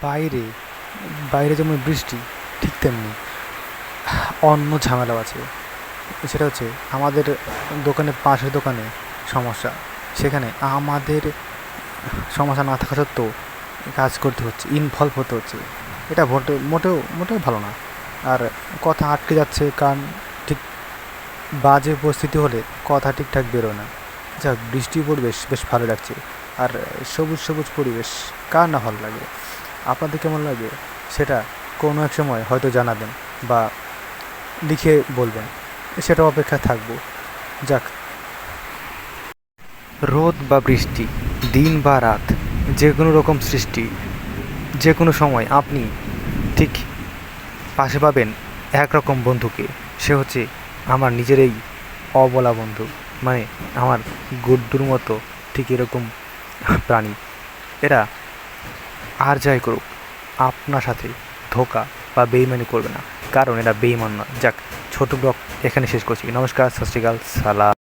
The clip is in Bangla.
বাইরে বাইরে যেমন বৃষ্টি, ঠিক তেমনি অন্য ঝামেলাও আছে। সেটা হচ্ছে আমাদের দোকানে, পাশের দোকানে সমস্যা, সেখানে আমাদের সমস্যা না থাকা সত্ত্বেও কাজ করতে হচ্ছে, ইনভলভ হতে হচ্ছে। এটা মোটেও মোটেও ভালো না। আর কথা আটকে যাচ্ছে, কারণ ঠিক বাজে পরিস্থিতি হলে কথা ঠিকঠাক বেরোয় না। যাক, বৃষ্টির পরিবেশ বেশ ভালো লাগছে। আর সবুজ সবুজ পরিবেশ কার না ভালো লাগে? আপনাদের কেমন লাগে সেটা কোনো এক সময় হয়তো জানাবেন বা লিখে বলবেন, সেটা অপেক্ষায় থাকবো। যাক, রোদ বা বৃষ্টি, দিন বা রাত, যে কোনো রকম সৃষ্টি, যে কোনো সময় আপনি ঠিক পাশে পাবেন একরকম বন্ধুকে। সে হচ্ছে আমার নিজের এই অবলা বন্ধু, মানে আমার গুড্ডুর মতো ঠিক এরকম প্রাণী। এরা আর যাই করুক, আপনার সাথে ধোঁকা বা বেইমানি করবে না, কারণ এরা বেইমান নয়। যাক, ছোট ব্লগ এখানে শেষ করছি। নমস্কার, সত শ্রী আকাল, সালাম।